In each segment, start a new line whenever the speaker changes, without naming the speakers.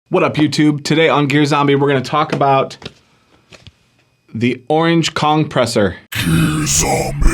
What up, YouTube? Today on Gear Zombie, we're going to talk about the Orange Kongpressor.
Gear Zombie.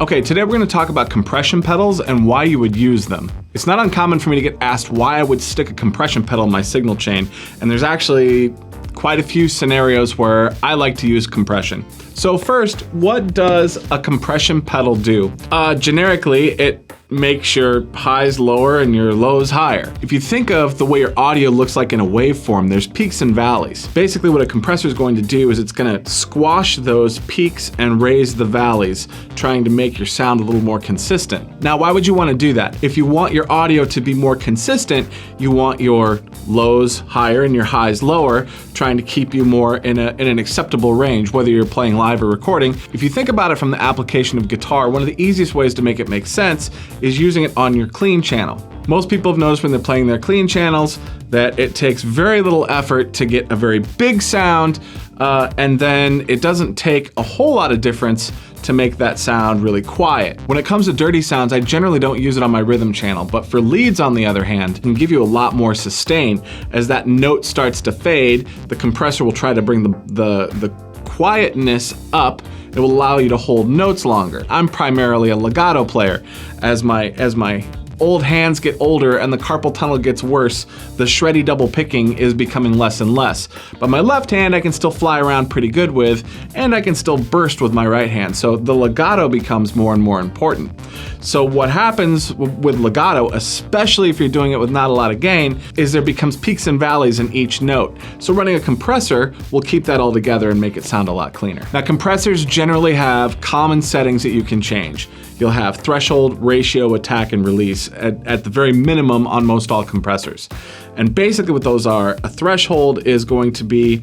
Okay, today we're going to talk about compression pedals and why you would use them. It's not uncommon for me to get asked why I would stick a compression pedal in my signal chain, and there's actually quite a few scenarios where I like to use compression. So first, what does a compression pedal do? Generically, it makes your highs lower and your lows higher. If you think of the way your audio looks like in a waveform, there's peaks and valleys. Basically what a compressor is going to do is it's going to squash those peaks and raise the valleys, trying to make your sound a little more consistent. Now, why would you want to do that? If you want your audio to be more consistent, you want your lows higher and your highs lower, trying to keep you more in an acceptable range, whether you're playing live or recording. If you think about it from the application of guitar, one of the easiest ways to make it make sense is using it on your clean channel. Most people have noticed when they're playing their clean channels that it takes very little effort to get a very big sound, and then it doesn't take a whole lot of difference to make that sound really quiet. When it comes to dirty sounds, I generally don't use it on my rhythm channel, but for leads, on the other hand, it can give you a lot more sustain. As that note starts to fade, the compressor will try to bring the quietness up. It will allow you to hold notes longer. I'm primarily a legato player. As my old hands get older and the carpal tunnel gets worse, the shreddy double picking is becoming less and less. But my left hand I can still fly around pretty good with, and I can still burst with my right hand. So the legato becomes more and more important. So what happens with legato, especially if you're doing it with not a lot of gain, is there becomes peaks and valleys in each note. So running a compressor will keep that all together and make it sound a lot cleaner. Now, compressors generally have common settings that you can change. You'll have threshold, ratio, attack, and release at the very minimum on most all compressors. And basically what those are, a threshold is going to be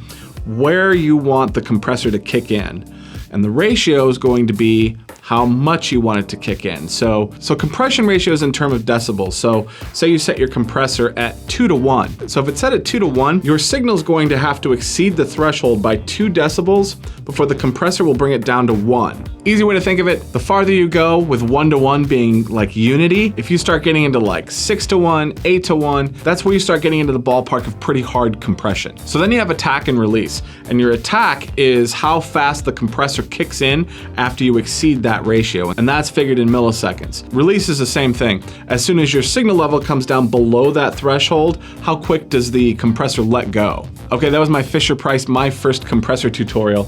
where you want the compressor to kick in. And the ratio is going to be how much you want it to kick in. So compression ratio is in terms of decibels. So say you set your compressor at 2 to 1. So if it's set at 2 to 1, your signal is going to have to exceed the threshold by 2 decibels before the compressor will bring it down to 1. Easy way to think of it, the farther you go with 1 to 1 being like unity, if you start getting into like 6 to 1, 8 to 1, that's where you start getting into the ballpark of pretty hard compression. So then you have attack and release. And your attack is how fast the compressor kicks in after you exceed that ratio, and that's figured in milliseconds. Release is the same thing. As soon as your signal level comes down below that threshold, how quick does the compressor let go? Okay, that was my Fisher-Price, my first compressor tutorial.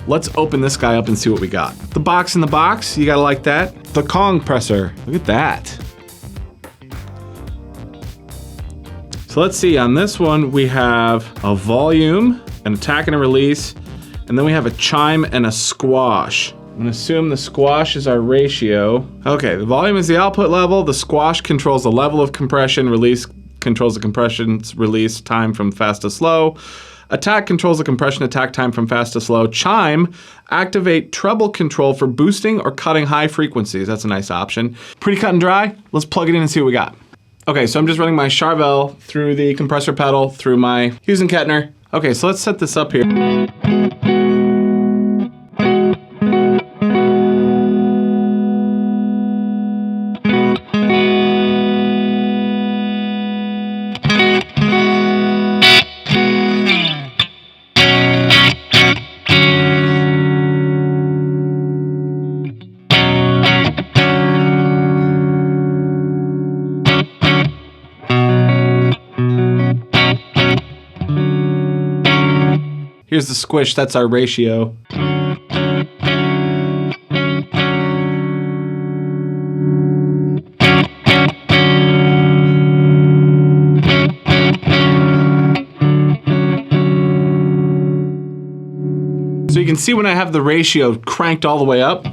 Let's open this guy up and see what we got. The box in the box, you gotta like that. The Kongpressor, look at that. So let's see, on this one we have a volume, an attack and a release, and then we have a chime and a squash. I'm gonna assume the squash is our ratio. Okay, the volume is the output level, the squash controls the level of compression, release controls the compression's release time from fast to slow. Attack controls the compression attack time from fast to slow. Chime, activate treble control for boosting or cutting high frequencies. That's a nice option. Pretty cut and dry. Let's plug it in and see what we got. Okay, so I'm just running my Charvel through the compressor pedal, through my Hughes and Kettner. Okay, so let's set this up here. Here's the squish, that's our ratio. So you can see when I have the ratio cranked all the way up,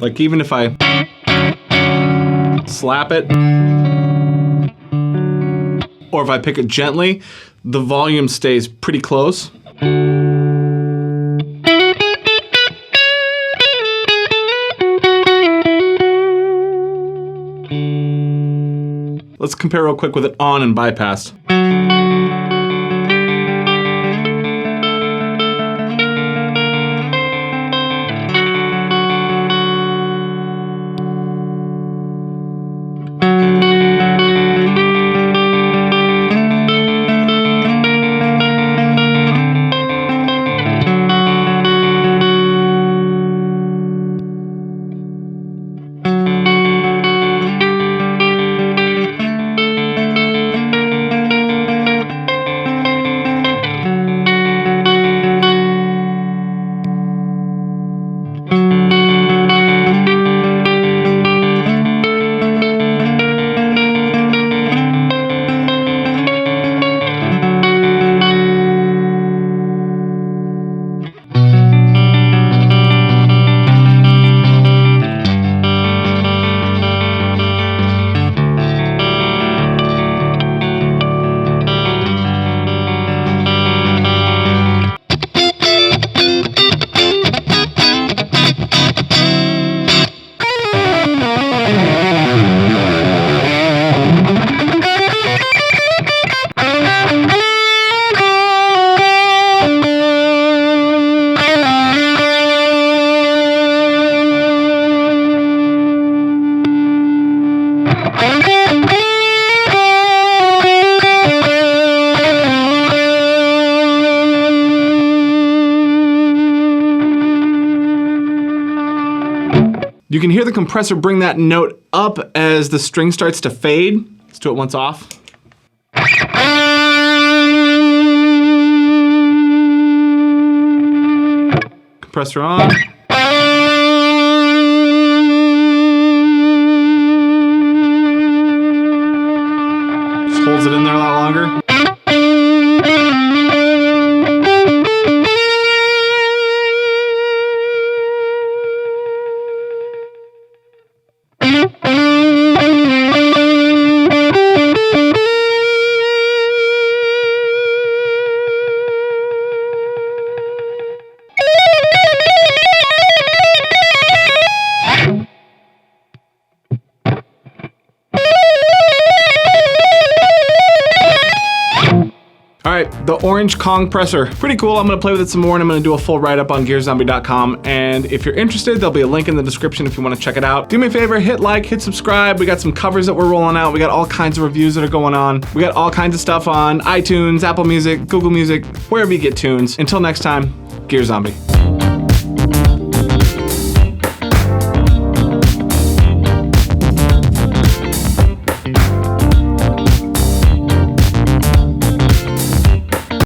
like even if I slap it, or if I pick it gently, the volume stays pretty close. Let's compare real quick with it on and bypassed. You can hear the compressor bring that note up as the string starts to fade. Let's do it once off. Compressor on. Just holds it in there a lot longer. All right, the Orange Kongpressor. Pretty cool. I'm gonna play with it some more and I'm gonna do a full write-up on gearzombie.com. And if you're interested, there'll be a link in the description if you wanna check it out. Do me a favor, hit like, hit subscribe. We got some covers that we're rolling out. We got all kinds of reviews that are going on. We got all kinds of stuff on iTunes, Apple Music, Google Music, wherever you get tunes. Until next time, Gear Zombie.